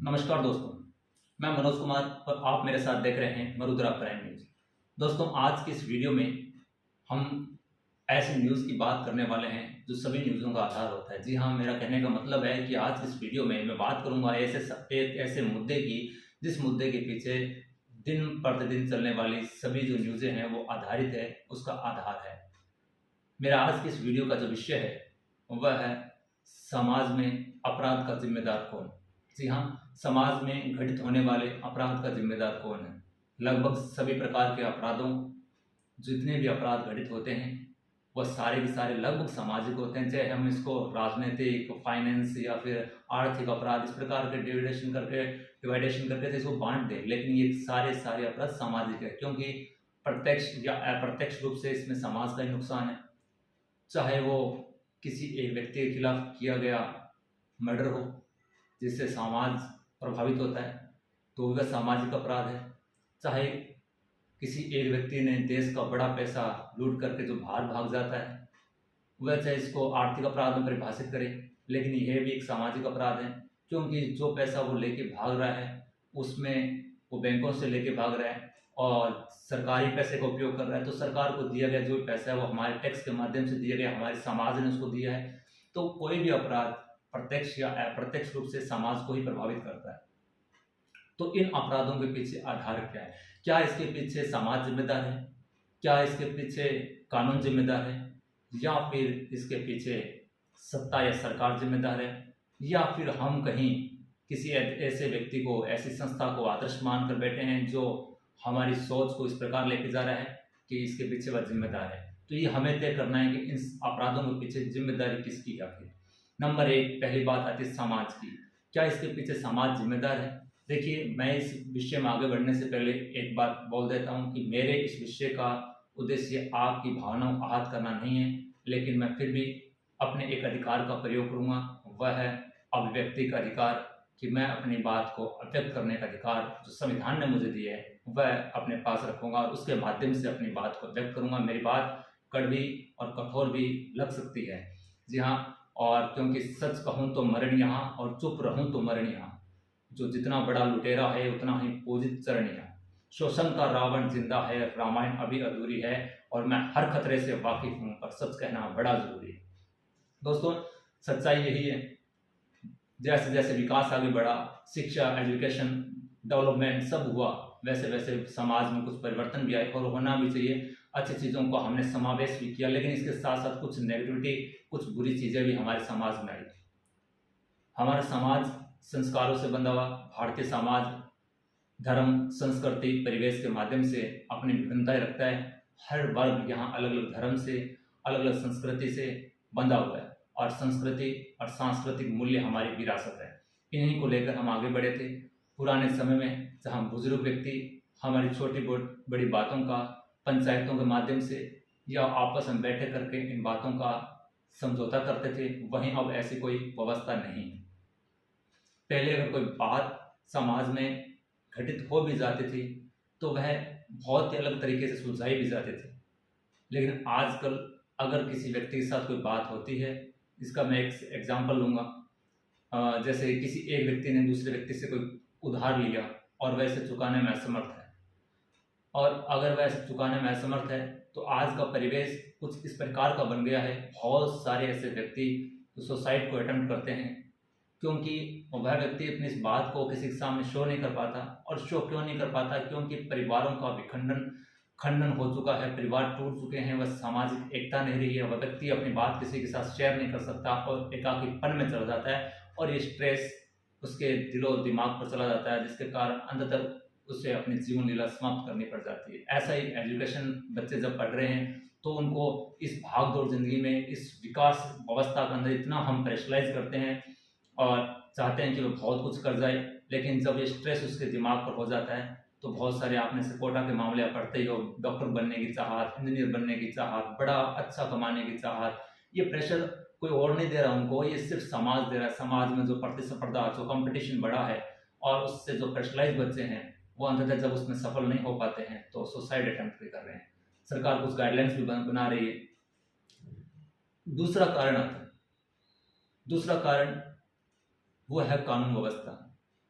नमस्कार दोस्तों, मैं मनोज कुमार और आप मेरे साथ देख रहे हैं मरुद्रा प्राइम न्यूज। दोस्तों, आज की इस वीडियो में हम ऐसी न्यूज़ की बात करने वाले हैं जो सभी न्यूज़ों का आधार होता है। जी हाँ, मेरा कहने का मतलब है कि आज की इस वीडियो में मैं बात करूंगा एक ऐसे मुद्दे की जिस मुद्दे के पीछे दिन प्रतिदिन चलने वाली सभी जो न्यूज़ें हैं वो आधारित है, उसका आधार है। मेरा आज की इस वीडियो का जो विषय है वह है समाज में अपराध का जिम्मेदार कौन। जी हाँ, समाज में घटित होने वाले अपराध का जिम्मेदार कौन है। लगभग सभी प्रकार के अपराधों, जितने भी अपराध घटित होते हैं वह सारे के सारे लगभग सामाजिक होते हैं। चाहे हम इसको राजनीतिक, फाइनेंस या फिर आर्थिक अपराध इस प्रकार के डिवाइडेशन करके इसको बांट दें, लेकिन ये सारे अपराध सामाजिक है, क्योंकि प्रत्यक्ष या अप्रत्यक्ष रूप से इसमें समाज का ही नुकसान है। चाहे वो किसी एक व्यक्ति के खिलाफ किया गया मर्डर हो जिससे समाज प्रभावित होता है तो वह सामाजिक अपराध है। चाहे किसी एक व्यक्ति ने देश का बड़ा पैसा लूट करके जो बाहर भाग जाता है, वह चाहे इसको आर्थिक अपराध में परिभाषित करे, लेकिन यह भी एक सामाजिक अपराध है, क्योंकि जो पैसा वो लेके भाग रहा है उसमें वो बैंकों से लेके भाग रहा है और सरकारी पैसे का उपयोग कर रहा है। तो सरकार को दिया गया जो पैसा है वो हमारे टैक्स के माध्यम से दिया गया, हमारे समाज ने उसको दिया है। तो कोई भी अपराध प्रत्यक्ष या अप्रत्यक्ष रूप से समाज को ही प्रभावित करता है। तो इन अपराधों के पीछे आधार क्या है? क्या इसके पीछे समाज जिम्मेदार है? क्या इसके पीछे कानून जिम्मेदार है? या फिर इसके पीछे सत्ता या सरकार जिम्मेदार है? या फिर हम कहीं किसी ऐसे व्यक्ति को, ऐसी संस्था को आदर्श मानकर बैठे हैं जो हमारी सोच को इस प्रकार लेके जा रहा है कि इसके पीछे वह जिम्मेदार है? तो ये हमें तय करना है कि इन अपराधों के पीछे जिम्मेदारी किसकी है आखिर। नंबर एक, पहली बात आती है समाज की। क्या इसके पीछे समाज जिम्मेदार है? देखिए, मैं इस विषय में आगे बढ़ने से पहले एक बात बोल देता हूँ कि मेरे इस विषय का उद्देश्य आपकी भावनाओं को आहत करना नहीं है, लेकिन मैं फिर भी अपने एक अधिकार का प्रयोग करूँगा, वह है अभिव्यक्ति का अधिकार, कि मैं अपनी बात को अभिव्यक्त करने का अधिकार जो संविधान ने मुझे दिया है वह अपने पास रखूँगा और उसके माध्यम से अपनी बात को व्यक्त करूँगा। मेरी बात कड़वी और कठोर भी लग सकती है, जी हाँ, और क्योंकि सच कहूँ तो मरण यहाँ और चुप रहूँ तो मरण यहाँ। जो जितना बड़ा लुटेरा है उतना ही पूजित चरण यहाँ। शोषण का रावण जिंदा है, रामायण अभी अधूरी है, और मैं हर खतरे से वाकिफ हूँ, पर सच कहना बड़ा जरूरी है। दोस्तों, सच्चाई यही है, जैसे जैसे विकास आगे बढ़ा, शिक्षा, एजुकेशन, डेवलपमेंट सब हुआ, वैसे वैसे समाज में कुछ परिवर्तन भी आए और होना भी चाहिए। अच्छी चीज़ों को हमने समावेश भी किया, लेकिन इसके साथ साथ कुछ नेगेटिविटी, कुछ बुरी चीज़ें भी हमारे समाज में आई। हमारा समाज संस्कारों से बंधा हुआ, भारतीय समाज धर्म, संस्कृति, परिवेश के माध्यम से अपनी विभिन्नताएं रखता है। हर वर्ग यहाँ अलग अलग धर्म से, अलग अलग संस्कृति से बंधा हुआ है, और संस्कृति और सांस्कृतिक मूल्य हमारी विरासत है। इन्हीं को लेकर हम आगे बढ़े थे। पुराने समय में जहाँ बुजुर्ग व्यक्ति हमारी छोटी बड़ी बातों का पंचायतों के माध्यम से या आपस में बैठे करके इन बातों का समझौता करते थे, वहीं अब ऐसी कोई व्यवस्था नहीं है। पहले अगर कोई बात समाज में घटित हो भी जाती थी तो वह बहुत ही अलग तरीके से सुलझाई भी जाती थी, लेकिन आजकल अगर किसी व्यक्ति के साथ कोई बात होती है, इसका मैं एक एग्जांपल लूँगा। जैसे किसी एक व्यक्ति ने दूसरे व्यक्ति से कोई उधार लिया और वह इसे चुकाने में असमर्थ है, और अगर वह इसे चुकाने में असमर्थ है तो आज का परिवेश कुछ इस प्रकार का बन गया है। बहुत सारे ऐसे व्यक्ति जो सुसाइड को अटेम्प्ट करते हैं, क्योंकि वह व्यक्ति अपनी इस बात को किसी के सामने शो नहीं कर पाता। और शो क्यों नहीं कर पाता? क्योंकि परिवारों का खंडन हो चुका है, परिवार टूट चुके हैं, वह सामाजिक एकता नहीं रही है, वह व्यक्ति अपनी बात किसी के साथ शेयर नहीं कर सकता और एकाकीपन में चला जाता है, और ये स्ट्रेस उसके दिलो दिमाग पर चला जाता है, जिसके कारण अंततः उसे अपनी जीवन लीला समाप्त करनी पड़ जाती है। ऐसा ही एजुकेशन, बच्चे जब पढ़ रहे हैं तो उनको इस भाग दौड़ जिंदगी में, इस विकास अवस्था के अंदर इतना हम प्रेशराइज करते हैं और चाहते हैं कि वो बहुत कुछ कर जाए, लेकिन जब ये स्ट्रेस उसके दिमाग पर हो जाता है तो बहुत सारे, आपने से कोटा के मामले आप पढ़ते ही हो, डॉक्टर बनने की चाहत, इंजीनियर बनने की चाहत, बड़ा अच्छा कमाने की चाहत, ये प्रेशर कोई और नहीं दे रहा उनको, ये सिर्फ समाज दे रहा है। समाज में जो प्रतिस्पर्धा, जो कंपटीशन बढ़ा है, और उससे जो प्रेशराइज बच्चे हैं वो अंततः जब उसमें सफल नहीं हो पाते हैं तो सुसाइड अटेम्प्ट भी कर रहे हैं। सरकार कुछ गाइडलाइंस भी बना रही है। दूसरा कारण आता है, दूसरा कारण वो है कानून व्यवस्था।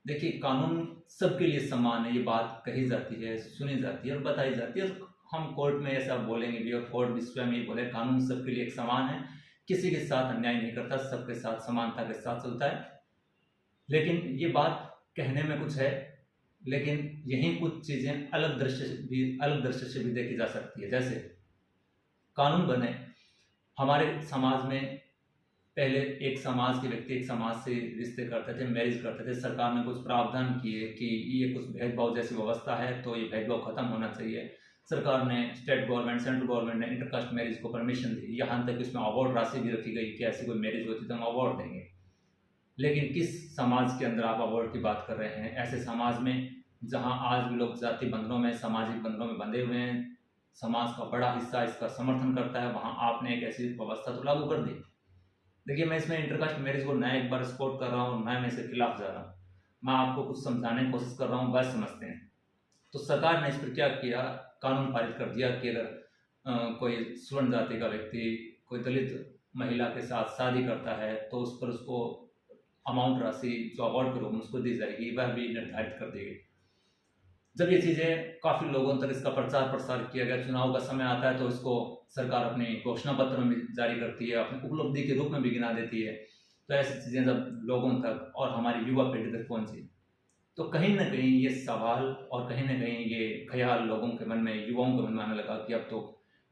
देखिए, कानून सबके लिए समान है, ये बात कही जाती है, सुनी जाती है और बताई जाती है। और हम कोर्ट में ऐसा बोलेंगे भी, और कोर्ट भी स्वयं ये बोले, कानून सबके लिए एक समान है, किसी के साथ अन्याय नहीं करता, सबके साथ समानता के साथ चलता है। लेकिन ये बात कहने में कुछ है, लेकिन यही कुछ चीज़ें अलग दृष्टि से भी देखी जा सकती है। जैसे कानून बने हमारे समाज में, पहले एक समाज के व्यक्ति एक समाज से रिश्ते करते थे, मैरिज करते थे। सरकार ने कुछ प्रावधान किए कि ये कुछ भेदभाव जैसी व्यवस्था है, तो ये भेदभाव खत्म होना चाहिए। सरकार ने, स्टेट गवर्नमेंट, सेंट्रल गवर्नमेंट ने इंटरकास्ट मैरिज को परमिशन दी। यहाँ तक इसमें अवार्ड राशि भी रखी गई कि ऐसी कोई मैरिज होती तो हम अवार्ड देंगे। लेकिन किस समाज के अंदर आप अवार्ड की बात कर रहे हैं? ऐसे समाज में जहाँ आज भी लोग जाति बंधनों में, सामाजिक बंधनों में बंधे हुए हैं, समाज का बड़ा हिस्सा इसका समर्थन करता है, वहाँ आपने एक ऐसी व्यवस्था तो लागू कर दी। देखिए, मैं इसमें इंटरकास्ट मैरिज को नया एक बार सपोर्ट कर रहा हूँ, मैं इसके खिलाफ जा रहा हूँ। मैं आपको कुछ समझाने की कोशिश कर रहा हूँ, बस समझते हैं। तो सरकार ने इस पर क्या किया, कानून पारित कर दिया कि अगर कोई स्वर्ण जाति का व्यक्ति कोई दलित महिला के साथ शादी करता है तो उस पर उसको अमाउंट राशि जो अवार्ड के रूप में उसको दी जाएगी, वह भी निर्धारित कर दी गई। जब ये चीज़ें काफ़ी लोगों तक इसका प्रचार प्रसार किया गया, चुनाव का समय आता है तो इसको सरकार अपने घोषणा पत्र में भी जारी करती है, अपनी उपलब्धि के रूप में भी गिना देती है। तो ऐसी चीज़ें जब लोगों तक और हमारी युवा पीढ़ी तक पहुंची, तो कहीं ना कहीं ये सवाल और कहीं ना कहीं ये ख्याल लोगों के मन में, युवाओं के मन में आने लगा कि अब तो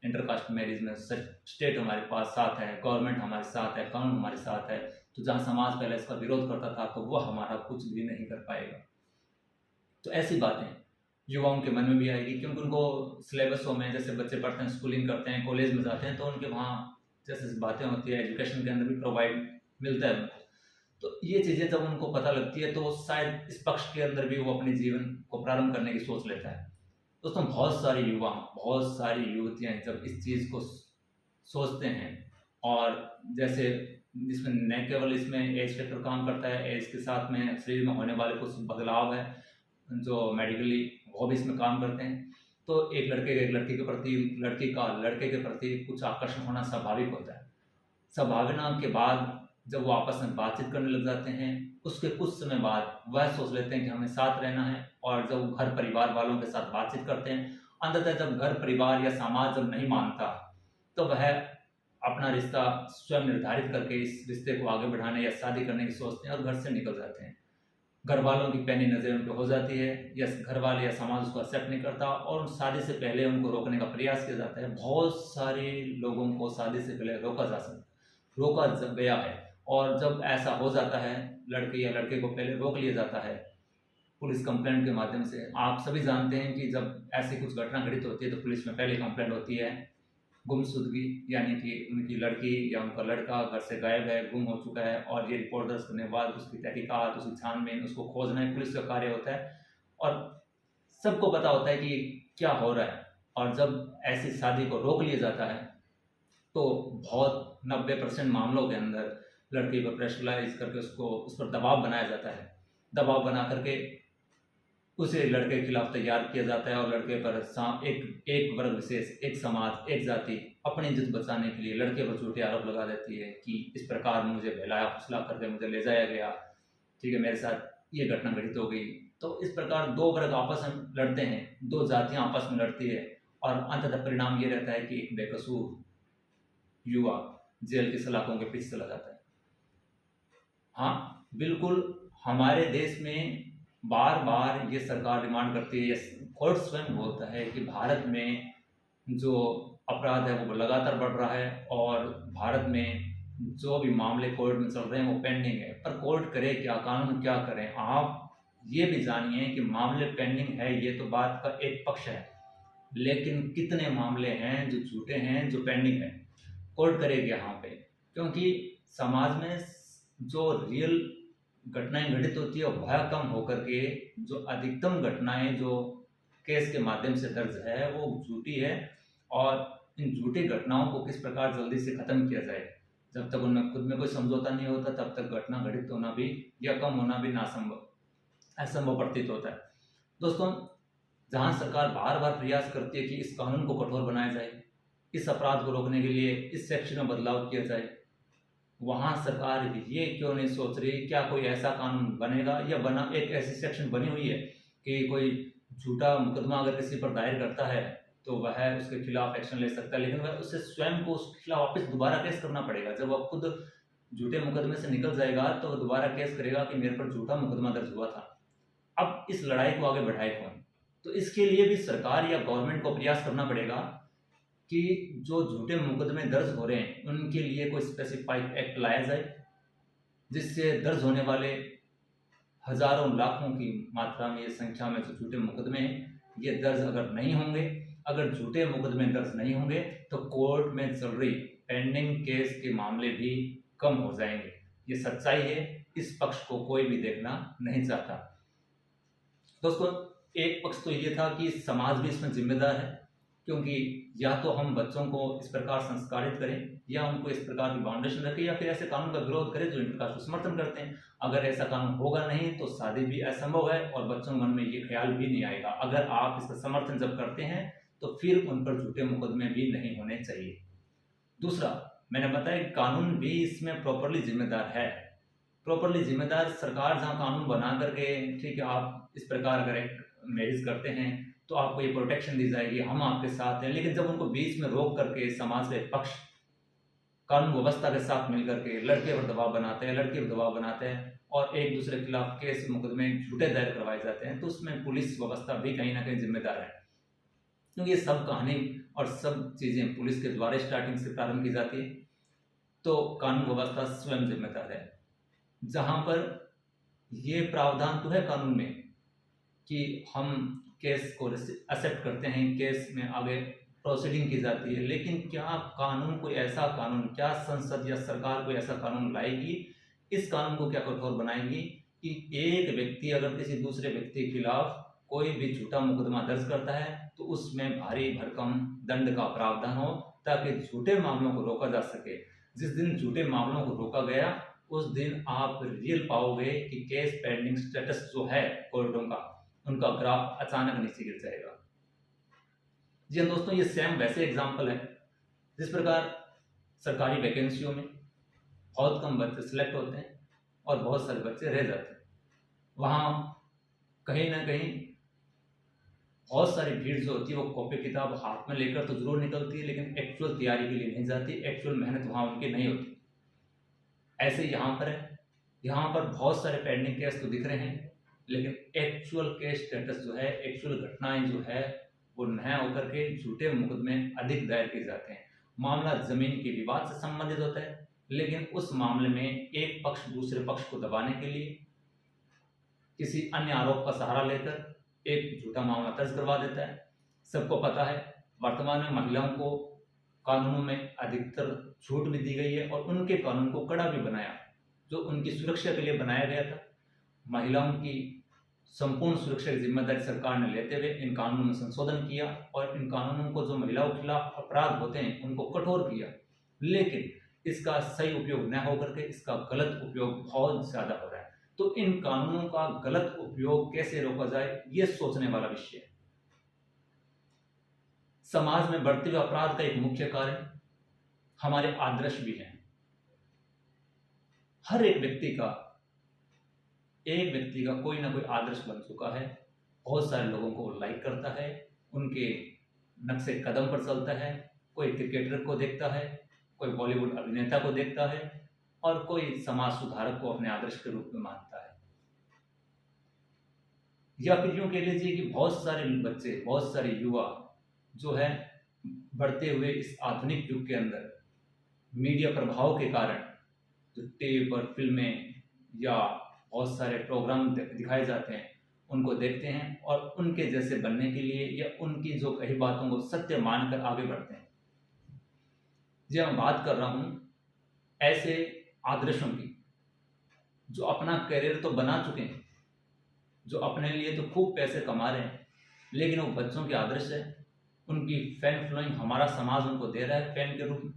इंटरकास्ट मैरिज में स्टेट हमारे पास साथ है, गवर्नमेंट हमारे साथ है, कानून हमारे साथ है। तो जहाँ समाज पहले इसका विरोध करता था तो वह हमारा कुछ भी नहीं कर पाएगा। तो ऐसी बातें युवाओं के मन में भी आएगी, क्योंकि उनको सिलेबसों में, जैसे बच्चे पढ़ते हैं, स्कूलिंग करते हैं, कॉलेज में जाते हैं, तो उनके वहाँ जैसे बातें होती है, एजुकेशन के अंदर भी प्रोवाइड मिलता है उनको। तो ये चीज़ें जब उनको पता लगती है तो शायद इस पक्ष के अंदर भी वो अपने जीवन को प्रारंभ करने की सोच लेता है। दोस्तों, बहुत सारे युवा, बहुत सारी युवतियाँ जब इस चीज़ को सोचते हैं, और जैसे इसमें न केवल इसमें एज फैक्टर काम करता है, एज के साथ में शरीर में होने वाले कुछ बदलाव है जो मेडिकली वो भी इसमें काम करते हैं। तो एक लड़के का एक लड़की के प्रति, लड़की का लड़के के प्रति कुछ आकर्षण होना स्वाभाविक होता है। स्वाभाविक के बाद जब वो आपस में बातचीत करने लग जाते हैं, उसके कुछ समय बाद वह सोच लेते हैं कि हमें साथ रहना है। और जब घर परिवार वालों के साथ बातचीत करते हैं, अंततः जब घर परिवार या समाज जब नहीं मानता, तो वह अपना रिश्ता स्वयं निर्धारित करके इस रिश्ते को आगे बढ़ाने या शादी करने की सोचते हैं और घर से निकल जाते हैं। घर वालों की पैनी नज़र उन पर हो जाती है, या घर वाले या समाज उसको एक्सेप्ट नहीं करता, और शादी से पहले उनको रोकने का प्रयास किया जाता है। बहुत सारे लोगों को शादी से पहले रोका गया है। और जब ऐसा हो जाता है, लड़के या लड़के को पहले रोक लिया जाता है पुलिस कंप्लेंट के माध्यम से। आप सभी जानते हैं कि जब ऐसी कुछ घटना घटित होती है तो पुलिस में पहले कंप्लेंट होती है गुमशुदगी, यानी कि उनकी लड़की या उनका लड़का घर से गायब है, गुम हो चुका है, और ये रिपोर्ट दर्ज करने के बाद उसकी तहकीकात, उसकी छानबीन, उसको खोजना ही पुलिस का कार्य होता है। और सबको पता होता है कि क्या हो रहा है। और जब ऐसी शादी को रोक लिया जाता है तो बहुत 90% मामलों के अंदर लड़की पर प्रेशराइज करके उसको उस पर दबाव बनाया जाता है। दबाव बना करके उसे लड़के के खिलाफ तैयार किया जाता है, और लड़के पर एक वर्ग विशेष, एक समाज, एक जाति अपनी इज्जत बचाने के लिए लड़के पर झूठे आरोप लगा देती है कि इस प्रकार मुझे बहलाया फुसला करके मुझे ले जाया गया, ठीक है, मेरे साथ ये घटना घटित हो गई। तो इस प्रकार दो वर्ग आपस में लड़ते हैं, दो जातियां आपस में लड़ती है, और अंततः परिणाम ये रहता है कि एक बेकसूर युवा जेल की सलाखों के पीछे चला जाता है। हाँ, बिल्कुल, हमारे देश में बार बार ये सरकार डिमांड करती है, कोर्ट स्वयं बोलता है कि भारत में जो अपराध है वो लगातार बढ़ रहा है, और भारत में जो भी मामले कोर्ट में चल रहे हैं वो पेंडिंग है। पर कोर्ट करे क्या, कानून क्या करें? आप ये भी जानिए कि मामले पेंडिंग है, ये तो बात का एक पक्ष है, लेकिन कितने मामले हैं जो झूठे हैं, जो पेंडिंग है? कोर्ट करेगी यहाँ पे, क्योंकि समाज में जो रियल घटनाएं घटित होती है वह कम होकर के जो अधिकतम घटनाएं जो केस के माध्यम से दर्ज है वो झूठी है। और इन झूठी घटनाओं को किस प्रकार जल्दी से खत्म किया जाए, जब तक उनमें खुद में कोई समझौता नहीं होता तब तक घटना घटित होना भी या कम होना भी असंभव प्रतीत होता है। दोस्तों, जहां सरकार बार बार प्रयास करती है कि इस कानून को कठोर बनाया जाए, इस अपराध को रोकने के लिए इस सेक्शन में बदलाव किया जाए, वहाँ सरकार ये क्यों नहीं सोच रही, क्या कोई ऐसा कानून बनेगा या बना एक ऐसी सेक्शन बनी हुई है कि कोई झूठा मुकदमा अगर किसी पर दायर करता है तो वह उसके खिलाफ एक्शन ले सकता है, लेकिन वह उससे स्वयं को उसके खिलाफ वापस दोबारा केस करना पड़ेगा। जब वह खुद झूठे मुकदमे से निकल जाएगा तो वह दोबारा केस करेगा कि मेरे पर झूठा मुकदमा दर्ज हुआ था। अब इस लड़ाई को आगे बढ़ाए कौन? तो इसके लिए भी सरकार या गवर्नमेंट को प्रयास करना पड़ेगा कि जो झूठे मुकदमे दर्ज हो रहे हैं उनके लिए कोई स्पेसिफाइड एक्ट लाया जाए, जिससे दर्ज होने वाले हजारों लाखों की मात्रा में, संख्या में जो झूठे मुकदमे हैं ये दर्ज अगर नहीं होंगे, अगर झूठे मुकदमे दर्ज नहीं होंगे तो कोर्ट में चल रही पेंडिंग केस के मामले भी कम हो जाएंगे। ये सच्चाई है, इस पक्ष को कोई भी देखना नहीं चाहता। दोस्तों, एक पक्ष तो ये था कि समाज भी इसमें जिम्मेदार है, क्योंकि या तो हम बच्चों को इस प्रकार संस्कारित करें या उनको इस प्रकार की बाउंडेशन रखें या फिर ऐसे कानून का विरोध करें जो इन प्रकार को समर्थन करते हैं। अगर ऐसा कानून होगा नहीं तो शादी भी असंभव है और बच्चों के मन में ये ख्याल भी नहीं आएगा। अगर आप इसका समर्थन जब करते हैं तो फिर उन पर झूठे मुकदमे भी नहीं होने चाहिए। दूसरा, मैंने बताया कानून भी इसमें प्रॉपरली जिम्मेदार है। प्रॉपरली जिम्मेदार सरकार जहाँ कानून बना करके, ठीक है आप इस प्रकार अगर मैरिज करते हैं तो आपको ये प्रोटेक्शन दी जाएगी, हम आपके साथ हैं, लेकिन जब उनको बीच में रोक करके समाज के पक्ष कानून व्यवस्था के साथ मिलकर के लड़के पर दबाव बनाते हैं, लड़के पर दबाव बनाते हैं और एक दूसरे के खिलाफ केस मुकदमे झूठे दायर करवाए जाते हैं, तो उसमें पुलिस व्यवस्था भी कहीं ना कहीं जिम्मेदार है। क्योंकि ये सब कहानी और सब चीज़ें पुलिस के द्वारा स्टार्टिंग से प्रारंभ की जाती है, तो कानून व्यवस्था स्वयं जिम्मेदार है। जहाँ पर ये प्रावधान तो है कानून में कि हम केस को एक्सेप्ट करते हैं, केस में आगे प्रोसीडिंग की जाती है, लेकिन क्या कानून कोई ऐसा कानून, क्या संसद या सरकार कोई ऐसा कानून लाएगी, इस कानून को क्या कठोर बनाएगी कि एक व्यक्ति अगर किसी दूसरे व्यक्ति के खिलाफ कोई भी झूठा मुकदमा दर्ज करता है तो उसमें भारी भरकम दंड का प्रावधान हो, ताकि झूठे मामलों को रोका जा सके। जिस दिन झूठे मामलों को रोका गया उस दिन आप रियल पाओगे कि केस पेंडिंग स्टेटस जो है कोर्टों का, उनका ग्राफ अचानक नीचे गिर जाएगा। जी हाँ दोस्तों, ये सेम वैसे एग्जाम्पल है जिस प्रकार सरकारी वैकेंसियों में बहुत कम बच्चे सिलेक्ट होते हैं और बहुत सारे बच्चे रह जाते हैं। वहाँ कहीं ना कहीं बहुत सारी भीड़ जो होती है वो कॉपी किताब हाथ में लेकर तो जरूर निकलती है, लेकिन एक्चुअल तैयारी के लिए नहीं जाती, एक्चुअल मेहनत वहाँ उनकी नहीं होती। ऐसे यहाँ पर है, यहाँ पर बहुत सारे पेंडिंग केस तो दिख रहे हैं, लेकिन एक्चुअल केस स्टेटस जो है, एक्चुअल घटनाएं जो है वो न होकर के झूठे मुकदमे अधिक दायर किए जाते हैं। मामला जमीन के विवाद से संबंधित होता है, लेकिन उस मामले में एक पक्ष दूसरे पक्ष को दबाने के लिए किसी अन्य आरोप का सहारा लेकर एक झूठा मामला दर्ज करवा देता है। सबको पता है वर्तमान में महिलाओं को कानूनों में अधिकतर छूट भी दी गई है और उनके कानून को कड़ा भी बनाया, जो उनकी सुरक्षा के लिए बनाया गया था। महिलाओं की संपूर्ण सुरक्षा की जिम्मेदारी सरकार ने लेते हुए इन कानूनों में संशोधन किया और इन कानूनों को, जो महिलाओं के खिलाफ अपराध होते हैं, उनको कठोर किया। लेकिन इसका सही उपयोग न होकर के इसका गलत उपयोग बहुत ज्यादा हो रहा है। तो इन कानूनों का गलत उपयोग कैसे रोका जाए, ये सोचने वाला विषय है। समाज में बढ़ते हुए अपराध का एक मुख्य कारण हमारे आदर्श भी हैं। हर एक व्यक्ति का कोई ना कोई आदर्श बन चुका है, बहुत सारे लोगों को लाइक करता है, उनके नक्शे कदम पर चलता है। कोई क्रिकेटर को देखता है, कोई बॉलीवुड अभिनेता को देखता है और कोई समाज सुधारक को अपने आदर्श के रूप में मानता है। या फिर यूं कह लीजिए कि बहुत सारे बच्चे, बहुत सारे युवा जो है बढ़ते हुए इस आधुनिक युग के अंदर मीडिया प्रभाव के कारण जो टीवी पर फिल्में या बहुत सारे प्रोग्राम दिखाए जाते हैं उनको देखते हैं और उनके जैसे बनने के लिए या उनकी जो कही बातों को सत्य मानकर आगे बढ़ते हैं। जी मैं बात कर रहा हूँ ऐसे आदर्शों की जो अपना करियर तो बना चुके हैं, जो अपने लिए तो खूब पैसे कमा रहे हैं, लेकिन वो बच्चों के आदर्श है। उनकी फैन फॉलोइंग हमारा समाज उनको दे रहा है फैन के रूप में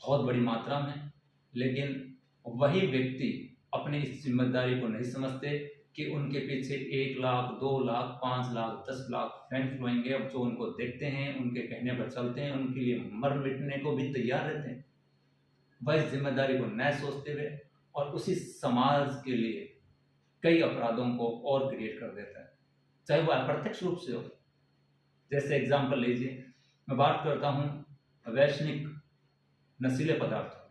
बहुत बड़ी मात्रा में, लेकिन वही व्यक्ति अपनी इस जिम्मेदारी को नहीं समझते कि उनके पीछे 1 लाख, 2 लाख, 5 लाख, 10 लाख फैन फॉलोइंग है, जो उनको देखते हैं, उनके कहने पर चलते हैं, उनके लिए मर मिटने को भी तैयार रहते हैं। वह इस जिम्मेदारी को न सोचते हुए और उसी समाज के लिए कई अपराधों को और क्रिएट कर देता है, चाहे वो अप्रत्यक्ष रूप से हो। जैसे एग्जाम्पल लीजिए, मैं बात करता हूँ वैश्विक नशीले पदार्थों,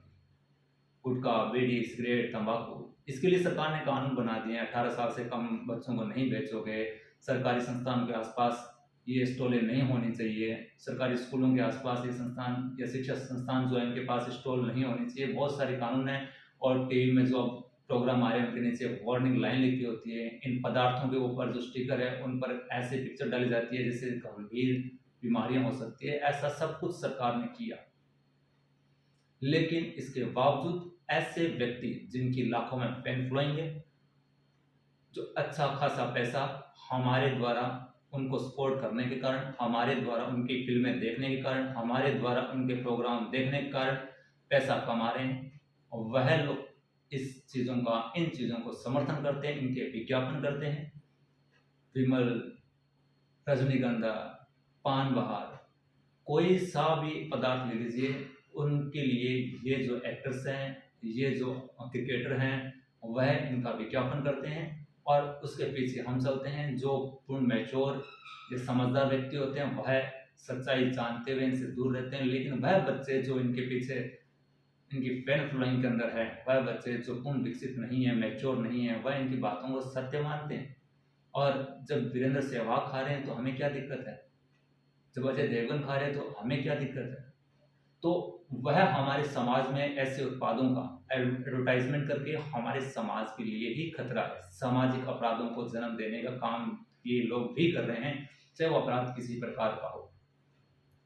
गुटखा, बीड़ी, सिगरेट, तंबाकू। इसके लिए सरकार ने कानून बना दिए हैं, 18 साल से कम बच्चों को नहीं बेचोगे, सरकारी संस्थानों के आसपास ये स्टॉलें नहीं होनी चाहिए, सरकारी स्कूलों के आसपास ये संस्थान या शिक्षा संस्थान जो है इनके पास स्टॉल नहीं होनी चाहिए। बहुत सारे कानून हैं और टीवी में जो प्रोग्राम आ रहे हैं उनके नीचे वार्निंग लाइन लिखी होती है। इन पदार्थों के ऊपर जो स्टिकर है उन पर ऐसे पिक्चर डाली जाती है जिससे गंभीर बीमारियां हो सकती है। ऐसा सब कुछ सरकार ने किया, लेकिन इसके बावजूद ऐसे व्यक्ति जिनकी लाखों में फैन फॉलोइंग है, जो अच्छा खासा पैसा हमारे द्वारा उनको सपोर्ट करने के कारण, हमारे द्वारा उनकी फिल्में देखने के कारण, हमारे द्वारा उनके प्रोग्राम देखने के कारण पैसा कमा रहे हैं, और वह लोग इस चीज़ों का, इन चीज़ों को समर्थन करते हैं, इनके विज्ञापन करते हैं। विमल, रजनीगंधा, पान बहार, कोई सा भी पदार्थ ले लीजिए, उनके लिए ये जो एक्टर्स हैं, ये जो क्रिकेटर हैं, वह इनका विज्ञापन करते हैं और उसके पीछे हम चलते हैं। जो पूर्ण मैच्योर या समझदार व्यक्ति होते हैं वह सच्चाई जानते हुए इनसे दूर रहते हैं, लेकिन वह बच्चे जो इनके पीछे, इनकी फैन फॉलोइंग के अंदर है, वह बच्चे जो पूर्ण विकसित नहीं है, मैच्योर नहीं है, वह इनकी बातों को सत्य मानते हैं। और जब वीरेंद्र सहवाग खा रहे हैं तो हमें क्या दिक्कत है, जब अजय देवगन खा रहे हैं तो हमें क्या दिक्कत है। तो वह हमारे समाज में ऐसे उत्पादों का एडवर्टाइजमेंट करके हमारे समाज के लिए ही खतरा है। सामाजिक अपराधों को जन्म देने का काम ये लोग भी कर रहे हैं, चाहे वो अपराध किसी प्रकार का हो।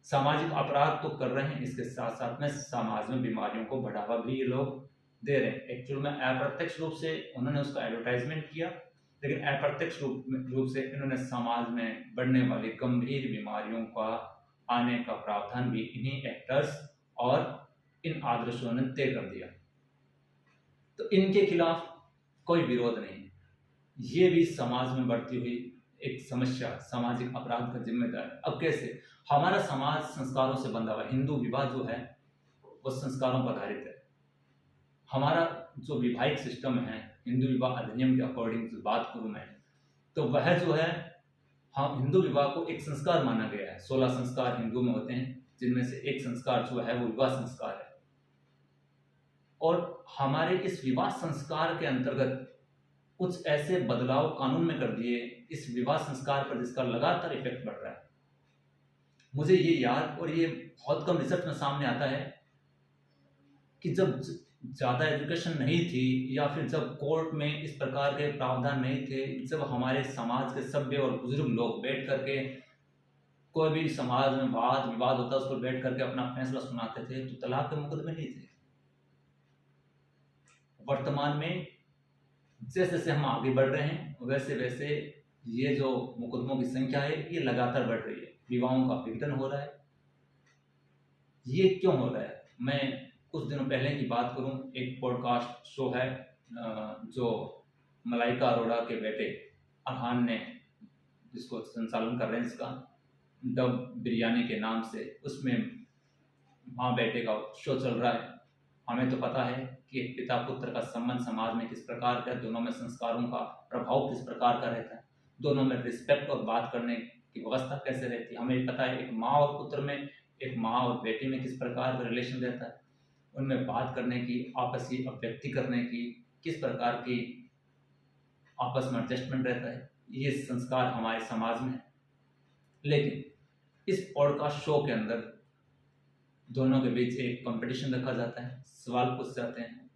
सामाजिक अपराध तो कर रहे हैं, इसके साथ साथ में समाज में बीमारियों को बढ़ावा भी ये लोग दे रहे हैं। एक्चुअल में अप्रत्यक्ष रूप से उन्होंने उसका एडवर्टाइजमेंट किया, लेकिन अप्रत्यक्ष रूप से इन्होंने समाज में बढ़ने वाली गंभीर बीमारियों का आने का प्रावधान भी इन्हीं एक्टर्स और इन आदर्शों ने तय कर दिया। तो इनके खिलाफ कोई विरोध नहीं। ये भी समाज में बढ़ती हुई एक समस्या, सामाजिक अपराध का जिम्मेदार है। अब कैसे? हमारा समाज संस्कारों से बंधा हुआ है। हिंदू विवाह जो है वो संस्कारों पर आधारित है। हमारा जो विवाहिक सिस्टम है, हिंदू विवाह अधिनियम के अकॉर्डिंग जो बात करूं मैं, तो वह जो है, हम हिंदू विवाह को एक संस्कार माना गया है। 16 संस्कार हिंदू में होते हैं, जिनमें से एक संस्कार जो है वो विवाह संस्कार है। और हमारे इस विवाह संस्कार के अंतर्गत कुछ ऐसे बदलाव कानून में कर दिए इस विवाह संस्कार पर, जिसका लगातार इफेक्ट बढ़ रहा है। मुझे ये याद, और ये बहुत कम रिसर्च में सामने आता है, कि जब ज़्यादा एजुकेशन नहीं थी या फिर जब कोर्ट में इस प्रकार के प्रावधान नहीं थे, जब हमारे समाज के सभ्य और बुजुर्ग लोग बैठ करके कोई भी समाज में वाद विवाद होता उस पर बैठ करके अपना फैसला सुनाते थे, तो तलाक के मुकदमे नहीं थे। वर्तमान में जैसे जैसे हम आगे बढ़ रहे हैं वैसे वैसे ये जो मुकदमों की संख्या है ये लगातार बढ़ रही है, विवाहों का विघटन हो रहा है। ये क्यों हो रहा है? मैं कुछ दिनों पहले की बात करूं, एक पॉडकास्ट शो है जो मलाइका अरोड़ा के बेटे अरहान ने, जिसको संचालन कर रहे हैं, इसका डब बिरयानी के नाम से, उसमें माँ बेटे का शो चल रहा है। हमें तो पता है कि एक पिता पुत्र का संबंध समाज में किस प्रकार का, दोनों में संस्कारों का प्रभाव किस प्रकार का रहता है, दोनों में रिस्पेक्ट और बात करने की व्यवस्था कैसे रहती है। हमें पता है एक माँ और पुत्र में, एक माँ और बेटी में किस प्रकार का रिलेशन रहता है, उनमें बात करने की, आपसी अभिव्यक्ति करने की किस प्रकार की आपस में एडजस्टमेंट रहता है। ये संस्कार हमारे समाज में है। लेकिन इस पॉडकास्ट शो के अंदर दोनों के बीच एक कंपटीशन रखा जाता है, सवाल पूछ जाते हैं।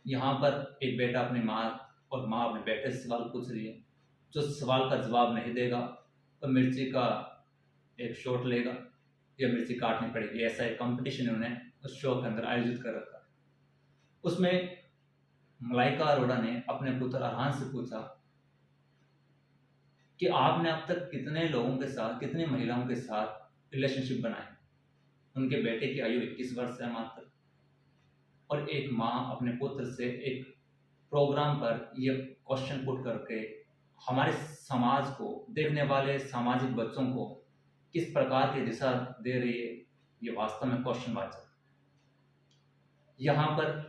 यहाँ पर एक बेटा अपनी माँ और माँ अपने बेटे से सवाल पूछ रही है। जो सवाल का जवाब नहीं देगा तो मिर्ची का एक शॉट लेगा या मिर्ची काटनी पड़ेगी। ऐसा एक कंपटीशन उन्होंने उस शो के अंदर आयोजित कर रखा है। उसमें मलाइका अरोड़ा ने अपने पुत्र अरहान से पूछा कि आपने अब तक कितने लोगों के साथ, कितनी महिलाओं के साथ रिलेशनशिप बनाए। उनके बेटे की आयु 21 वर्ष है मात्र। और एक माँ अपने पुत्र से एक प्रोग्राम पर यह क्वेश्चन पुट करके हमारे समाज को, देखने वाले सामाजिक बच्चों को किस प्रकार की दिशा दे रही है, ये वास्तव में क्वेश्चन वाचक। यहाँ पर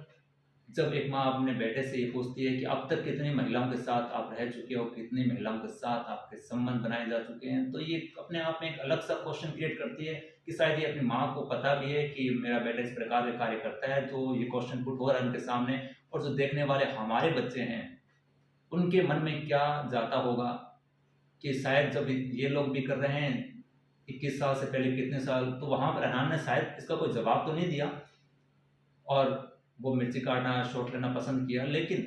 जब एक माँ अपने बेटे से ये पूछती है कि अब तक कितनी महिलाओं के साथ आप रह चुके हो, कितनी महिलाओं के साथ आपके संबंध बनाए जा चुके हैं, तो ये अपने आप में एक अलग सा क्वेश्चन क्रिएट करती है कि शायद ये अपनी माँ को पता भी है कि मेरा बेटा इस प्रकार के कार्य करता है, तो ये क्वेश्चन पुट हो रहा है उनके सामने। और जो देखने वाले हमारे बच्चे हैं, उनके मन में क्या जाता होगा कि शायद जब ये लोग भी कर रहे हैं 21 साल से पहले कितने साल, तो वहाँ पर अरहान ने शायद इसका कोई जवाब तो नहीं दिया और वो मिर्ची काटना, शॉट लेना पसंद किया। लेकिन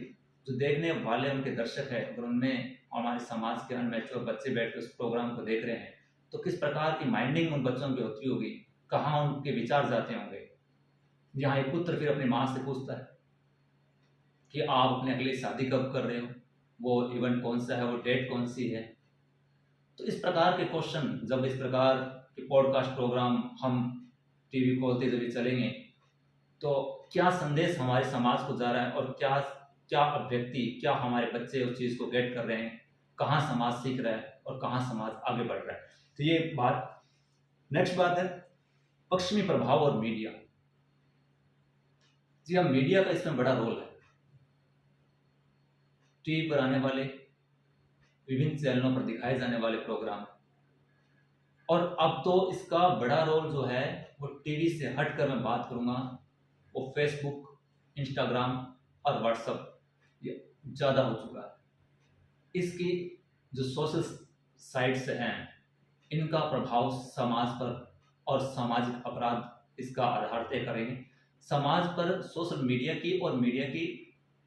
जो देखने वाले उनके दर्शक हैं, अगर उनमें हमारे समाज के अनमैच्योर बच्चे बैठ कर उस प्रोग्राम को देख रहे हैं, तो किस प्रकार की माइंडिंग उन बच्चों की होती होगी, कहाँ उनके विचार जाते होंगे। यहाँ एक पुत्र फिर अपनी माँ से पूछता है कि आप अपने अगली शादी कब कर रहे हो, वो इवेंट कौन सा है, वो डेट कौन सी है। तो इस प्रकार के क्वेश्चन जब इस प्रकार के पॉडकास्ट प्रोग्राम हम टीवी खोलते जब चलेंगे, तो क्या संदेश हमारे समाज को जा रहा है और क्या क्या व्यक्ति, क्या हमारे बच्चे उस चीज़ को गेट कर रहे हैं, कहाँ समाज सीख रहा है और कहाँ समाज आगे बढ़ रहा है। तो ये बात, नेक्स्ट बात है पश्चिमी प्रभाव और मीडिया। जी हाँ, मीडिया का इसमें बड़ा रोल है। टीवी पर आने वाले विभिन्न चैनलों पर दिखाए जाने वाले प्रोग्राम, और अब तो इसका बड़ा रोल जो है वो टीवी से हटकर मैं बात करूंगा, वो फेसबुक, इंस्टाग्राम और व्हाट्सएप ये ज़्यादा हो चुका है। इसकी जो सोशल साइट्स हैं, इनका प्रभाव समाज पर और सामाजिक अपराध इसका आधार तय करेंगे। समाज पर सोशल मीडिया की और मीडिया की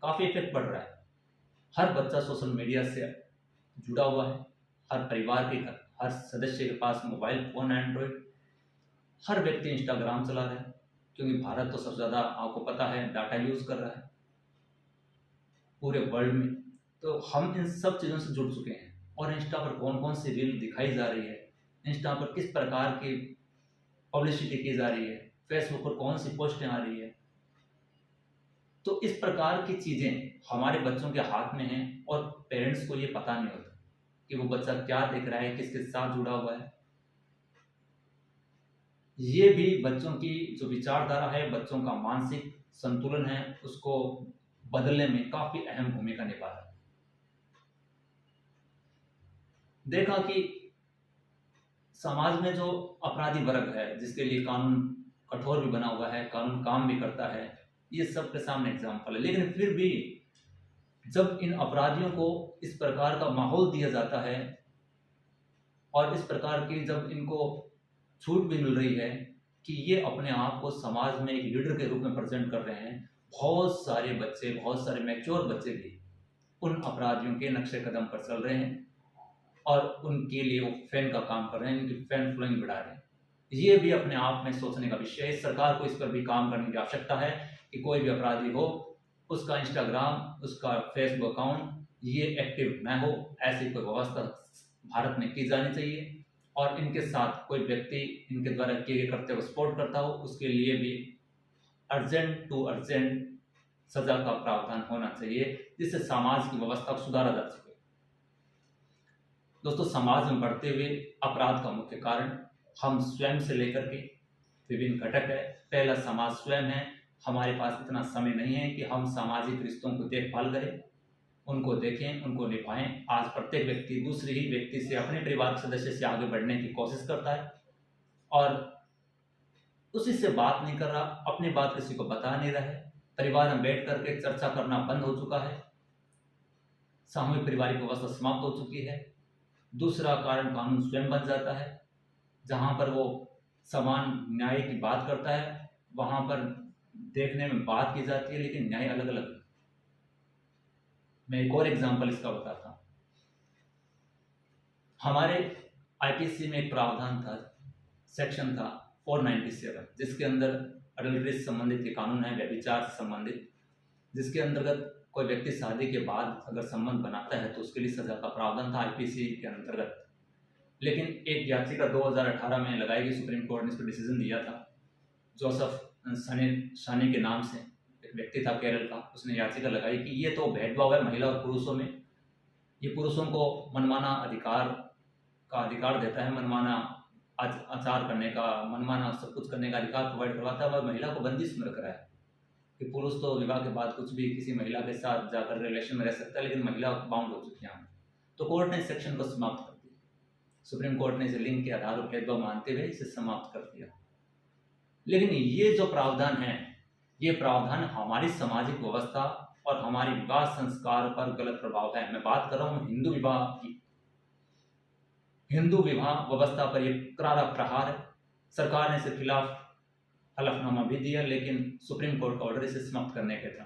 काफ़ी इफेक्ट पड़ रहा है। हर बच्चा सोशल मीडिया से जुड़ा हुआ है, हर परिवार के घर, हर सदस्य के पास मोबाइल फ़ोन, एंड्रॉयड, हर व्यक्ति इंस्टाग्राम चला रहा है, क्योंकि भारत तो सबसे ज़्यादा आपको पता है डाटा यूज़ कर रहा है पूरे वर्ल्ड में। तो हम इन सब चीज़ों से जुड़ चुके हैं। और इंस्टा पर कौन कौन सी रील दिखाई जा रही है, इंस्टा पर किस प्रकार की पब्लिसिटी की जा रही है, फेसबुक पर कौन सी पोस्टें आ रही है, तो इस प्रकार की चीज़ें हमारे बच्चों के हाथ में हैं और पेरेंट्स को ये पता नहीं होता कि वो बच्चा क्या देख रहा है, किसके साथ जुड़ा हुआ है। ये भी बच्चों की जो विचारधारा है, बच्चों का मानसिक संतुलन है, उसको बदलने में काफ़ी अहम भूमिका निभा रहा है। देखा कि समाज में जो अपराधी वर्ग है, जिसके लिए कानून कठोर भी बना हुआ है, कानून काम भी करता है, ये सबके सामने एग्जाम्पल है। लेकिन फिर भी जब इन अपराधियों को इस प्रकार का माहौल दिया जाता है और इस प्रकार की जब इनको छूट भी मिल रही है कि ये अपने आप को समाज में एक लीडर के रूप में प्रेजेंट कर रहे हैं, बहुत सारे बच्चे, बहुत सारे मैच्योर बच्चे भी उन अपराधियों के नक्शे कदम पर चल रहे हैं और उनके लिए वो फैन का काम कर रहे हैं, उनकी फैन फॉलोइंग बढ़ा रहे हैं। ये भी अपने आप में सोचने का विषय है। सरकार को इस पर भी काम करने की आवश्यकता है कि कोई भी अपराधी हो, उसका इंस्टाग्राम, उसका फेसबुक अकाउंट ये एक्टिव न हो, ऐसी कोई व्यवस्था भारत में की जानी चाहिए। और इनके साथ कोई व्यक्ति इनके द्वारा किए गए कृत्य को सपोर्ट करता हो, उसके लिए भी अर्जेंट टू अर्जेंट सजा का प्रावधान होना चाहिए, जिससे समाज की व्यवस्था को सुधारा जा सके। दोस्तों, समाज में बढ़ते हुए अपराध का मुख्य कारण हम स्वयं से लेकर के विभिन्न घटक है। पहला समाज स्वयं है। हमारे पास इतना समय नहीं है कि हम सामाजिक रिश्तों को देखभाल करें, उनको देखें, उनको निभाएं। आज प्रत्येक व्यक्ति दूसरे ही व्यक्ति से, अपने परिवार के सदस्य से आगे बढ़ने की कोशिश करता है और उसी से बात नहीं कर रहा, अपनी बात किसी को बता नहीं रहा है। परिवार में बैठ करके चर्चा करना बंद हो चुका है। सामूहिक पारिवारिक व्यवस्था समाप्त हो चुकी है। दूसरा कारण कानून स्वयं बन जाता है। जहाँ पर वो समान न्याय की बात करता है, वहाँ पर देखने में बात की जाती है, लेकिन न्याय अलग अलग है। मैं एक और एग्जांपल इसका बताता हूँ। हमारे आईपीसी में एक प्रावधान था, सेक्शन था 497, जिसके अंदर अडल्ट्री से संबंधित ये कानून है, व्यभिचार से संबंधित, जिसके अंतर्गत कोई व्यक्ति शादी के बाद अगर संबंध बनाता है तो उसके लिए सजा का प्रावधान था आईपीसी के अंतर्गत। लेकिन एक याचिका 2018 में लगाई गई, सुप्रीम कोर्ट ने इस पर डिसीजन दिया था। जोसेफ सानी के नाम से एक व्यक्ति था केरल का, उसने याचिका लगाई कि ये तो भेदभाव है महिला और पुरुषों में, ये पुरुषों को मनमाना अधिकार देता है, मनमाना आचार करने का, मनमाना सब कुछ करने का अधिकार प्रोवाइड करवाता है, और महिला को बंदिश में रख रहा है। कि पुरुष तो विवाह के बाद कुछ भी किसी महिला के साथ जाकर रिलेशन में रह सकता है, लेकिन महिला बाउंड हो चुकी है। तो कोर्ट ने इस सेक्शन को समाप्त कर दिया। सुप्रीम कोर्ट ने इसे लिंग के आधार पर भेदभाव मानते हुए इसे समाप्त कर दिया। लेकिन ये जो प्रावधान है, ये प्रावधान हमारी सामाजिक व्यवस्था और हमारी विवाह संस्कार पर गलत प्रभाव है। मैं बात कर रहा हूँ हिंदू विवाह की। हिंदू विवाह व्यवस्था पर यह करारा प्रहार है। सरकार ने इसके खिलाफ हलफनामा भी दिया, लेकिन सुप्रीम कोर्ट का ऑर्डर इसे समाप्त करने का था।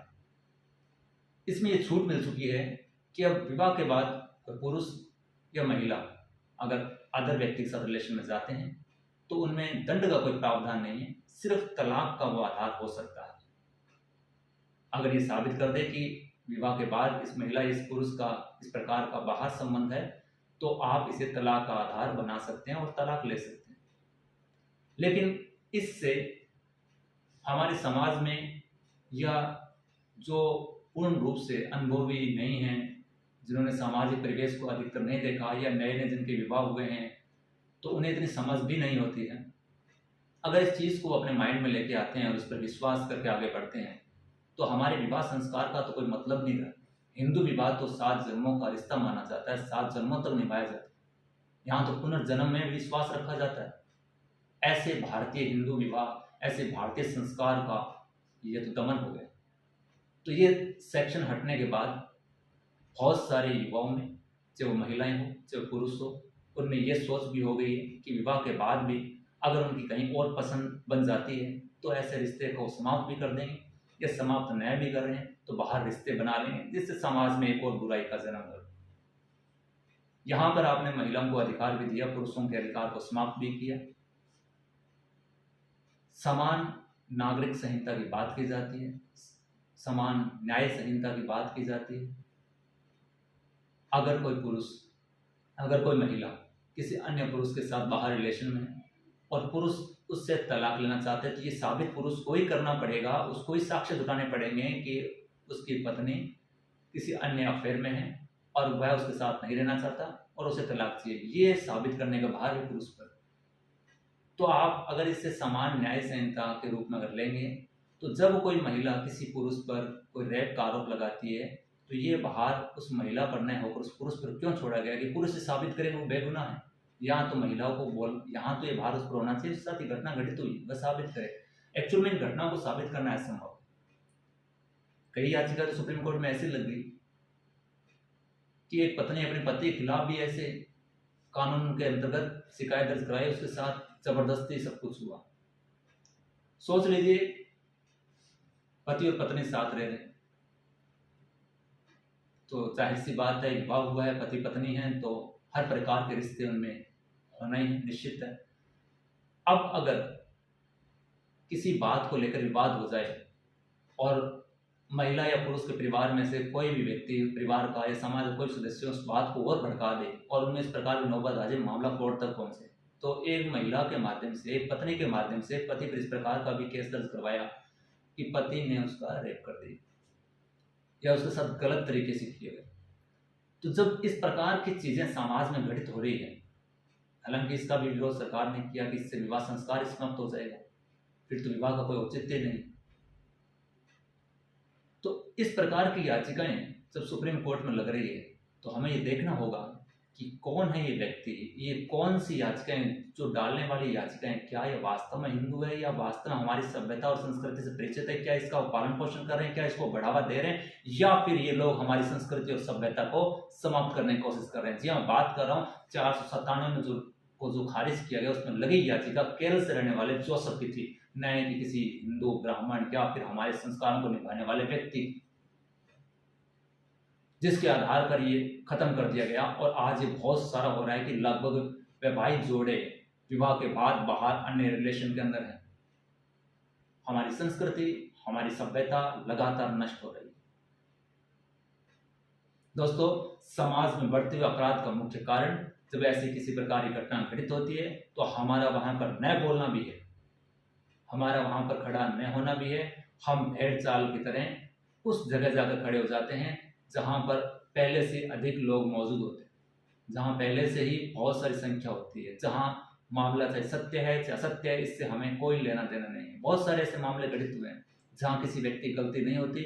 इसमें यह छूट मिल चुकी है कि अब विवाह के बाद पुरुष या महिला अगर अदर व्यक्ति के साथ रिलेशन में जाते हैं तो उनमें दंड का कोई प्रावधान नहीं है, सिर्फ तलाक का वो आधार हो सकता है। अगर ये साबित कर दे कि विवाह के बाद इस महिला इस पुरुष का इस प्रकार का बाहर संबंध है, तो आप इसे तलाक का आधार बना सकते हैं और तलाक ले सकते हैं। लेकिन इससे हमारे समाज में या जो पूर्ण रूप से अनुभवी नहीं हैं, जिन्होंने सामाजिक परिवेश को अधिकतर नहीं देखा, या नए नए जिनके विवाह हुए हैं, तो उन्हें इतनी समझ भी नहीं होती है। अगर इस चीज़ को अपने माइंड में लेके आते हैं और उस पर विश्वास करके आगे बढ़ते हैं, तो हमारे विवाह संस्कार का तो कोई मतलब नहीं रहा। हिंदू विवाह तो 7 जन्मों का रिश्ता माना जाता है, 7 जन्मों तक निभाया जाता है। यहाँ तो पुनर्जन्म में विश्वास रखा जाता है। ऐसे भारतीय हिंदू विवाह, ऐसे भारतीय संस्कार का ये तो दमन हो गया। तो ये सेक्शन हटने के बाद बहुत सारे युवाओं में, चाहे वो महिलाएं हो चाहे पुरुष हो, उनमें ये सोच भी हो गई है कि विवाह के बाद भी अगर उनकी कहीं और पसंद बन जाती है तो ऐसे रिश्ते को समाप्त भी कर देंगे, या समाप्त न भी कर रहे हैं तो बाहर रिश्ते बना लेंगे, जिससे समाज में एक और बुराई का जन्म हो। यहाँ पर आपने महिलाओं को अधिकार भी दिया, पुरुषों के अधिकार को समाप्त भी किया। समान नागरिक संहिता की बात की जाती है, समान न्याय संहिता की बात की जाती है। अगर कोई पुरुष, अगर कोई महिला किसी अन्य पुरुष के साथ बाहर रिलेशन में है और पुरुष उससे तलाक लेना चाहते हैं, तो ये साबित पुरुष को ही करना पड़ेगा, उसको ही साक्ष्य जुटाने पड़ेंगे कि उसकी पत्नी किसी अन्य अफेयर में है और वह उसके साथ नहीं रहना चाहता और उसे तलाक चाहिए। ये साबित करने का भार है पुरुष पर। तो आप अगर इसे समान न्याय संहिता के रूप में अगर लेंगे, तो जब कोई महिला किसी पुरुष पर कोई रेप का आरोप लगाती है, तो ये भार उस महिला पर न होकर उस पुरुष पर क्यों छोड़ा गया कि पुरुष से साबित करे वो बेगुनाह है। यहाँ तो महिलाओं को यहाँ तो ये भार उस पर होना चाहिए, साथ ही घटना घटित हुई वह साबित करे। एक्चुअल में इन घटनाओं को साबित करना असंभव। कई याचिका तो सुप्रीम कोर्ट में ऐसी लग गई कि एक पत्नी अपने पति के खिलाफ भी ऐसे कानून के अंतर्गत शिकायत दर्ज कराई, उसके साथ जबरदस्ती सब कुछ हुआ। सोच लीजिए पति और पत्नी साथ रह रहे, तो जाहिर सी बात है विवाह हुआ है, पति पत्नी हैं, तो हर प्रकार के रिश्ते उनमें होना ही निश्चित है। अब अगर किसी बात को लेकर विवाद हो जाए और महिला या पुरुष के परिवार में से कोई भी व्यक्ति परिवार का या समाज का कोई सदस्य उस बात को और भड़का दे और उनमें इस प्रकार की नौबत आ जाए, मामला कोर्ट तक पहुंचे, तो एक महिला के माध्यम से, एक पत्नी के माध्यम से पति पर इस प्रकार का भी केस दर्ज करवाया कि पति ने उसका रेप कर दिया या उसके साथ गलत तरीके से किया गया। तो जब इस प्रकार की चीजें समाज में घटित हो रही है, हालांकि इसका भी विरोध सरकार ने किया कि इससे विवाह संस्कार समाप्त हो जाएगा, फिर तो विवाह का कोई औचित्य नहीं। तो इस प्रकार की याचिकाएं जब सुप्रीम कोर्ट में लग रही है, तो हमें ये देखना होगा कि कौन है ये व्यक्ति, ये कौन सी याचिकाएं जो डालने वाली याचिकाएं, क्या ये वास्तव में हिंदू है या वास्तव में हमारी सभ्यता और संस्कृति से परिचित है, क्या इसका पालन पोषण कर रहे हैं, क्या इसको बढ़ावा दे रहे हैं, या फिर ये लोग हमारी संस्कृति और सभ्यता को समाप्त करने की कोशिश कर रहे हैं। जी हाँ, बात कर रहा हूँ 497 में जो खारिज किया गया उसमें लगी याचिका केरल से रहने वाले जोसेफ की थी, न कि किसी हिंदू ब्राह्मण या फिर हमारे संस्कारों को निभाने वाले व्यक्ति, जिसके आधार पर ये खत्म कर दिया गया। और आज ये बहुत सारा हो रहा है कि लगभग वैवाहिक जोड़े विवाह के बाद बाहर अन्य रिलेशन के अंदर हैं। हमारी संस्कृति, हमारी सभ्यता लगातार नष्ट हो रही है। दोस्तों, समाज में बढ़ते हुए अपराध का मुख्य कारण जब ऐसी किसी प्रकार की घटना घटित होती है, तो हमारा वहां पर न बोलना भी है, हमारा वहां पर खड़ा न होना भी है। हम भेड़ चाल की तरह उस जगह जाकर खड़े हो जाते हैं जहां पर पहले से अधिक लोग मौजूद होते हैं, जहां पहले से ही बहुत सारी संख्या होती है, जहां मामला चाहे सत्य है चाहे असत्य है, इससे हमें कोई लेना देना नहीं है। बहुत सारे ऐसे मामले घटित हुए हैं जहाँ किसी व्यक्ति की गलती नहीं होती,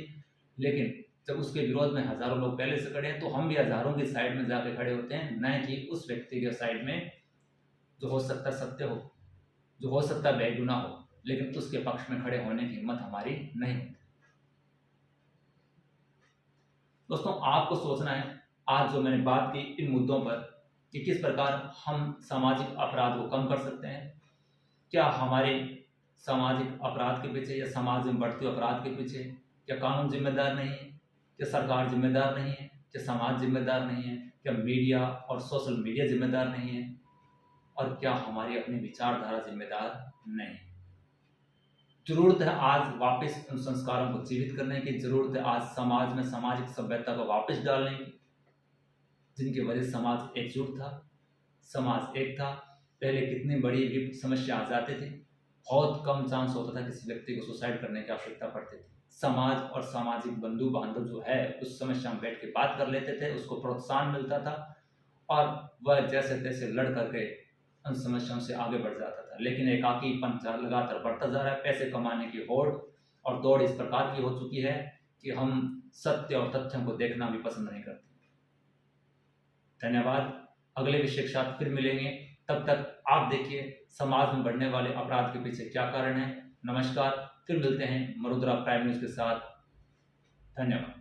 लेकिन जब उसके विरोध में हज़ारों लोग पहले से खड़े हैं तो हम भी हज़ारों की साइड में जाके खड़े होते हैं, न कि उस व्यक्ति के साइड में जो हो सकता सत्य हो, जो हो सकता बेगुनाह हो, लेकिन उसके पक्ष में खड़े होने की हिम्मत हमारी नहीं होती। दोस्तों, आपको सोचना है आज जो मैंने बात की इन मुद्दों पर कि किस प्रकार हम सामाजिक अपराध को कम कर सकते हैं। क्या हमारे सामाजिक अपराध के पीछे या समाज में बढ़ते अपराध के पीछे क्या कानून जिम्मेदार नहीं है, क्या सरकार जिम्मेदार नहीं है, क्या समाज जिम्मेदार नहीं है, क्या मीडिया और सोशल मीडिया जिम्मेदार नहीं है, और क्या हमारी अपनी विचारधारा जिम्मेदार नहीं है। जरूरत है आज वापस उन संस्कारों को जीवित करने की, जरूरत है आज समाज में सामाजिक सभ्यता को वापस डालने की, जिनकी वजह से समाज एकजुट था, समाज एक था। पहले कितनी बड़ी भी समस्या आ जाती थी, बहुत कम चांस होता था किसी व्यक्ति को सुसाइड करने की आवश्यकता पड़ती थी। समाज और सामाजिक बंधु बांधव जो है उस समस्या में बैठ के बात कर लेते थे, उसको प्रोत्साहन मिलता था और वह जैसे तैसे लड़ करके उन समस्याओं से आगे बढ़ जाता था। लेकिन एकाकीपन लगातार बढ़ता जा रहा है। पैसे कमाने की होड़ और दौड़ इस प्रकार की हो चुकी है कि हम सत्य और तथ्यों को देखना भी पसंद नहीं करते। धन्यवाद। अगले विषय के साथ फिर मिलेंगे। तब तक आप देखिए समाज में बढ़ने वाले अपराध के पीछे क्या कारण है। नमस्कार, फिर मिलते हैं मरुद्रा प्राइम न्यूज़ के साथ। धन्यवाद।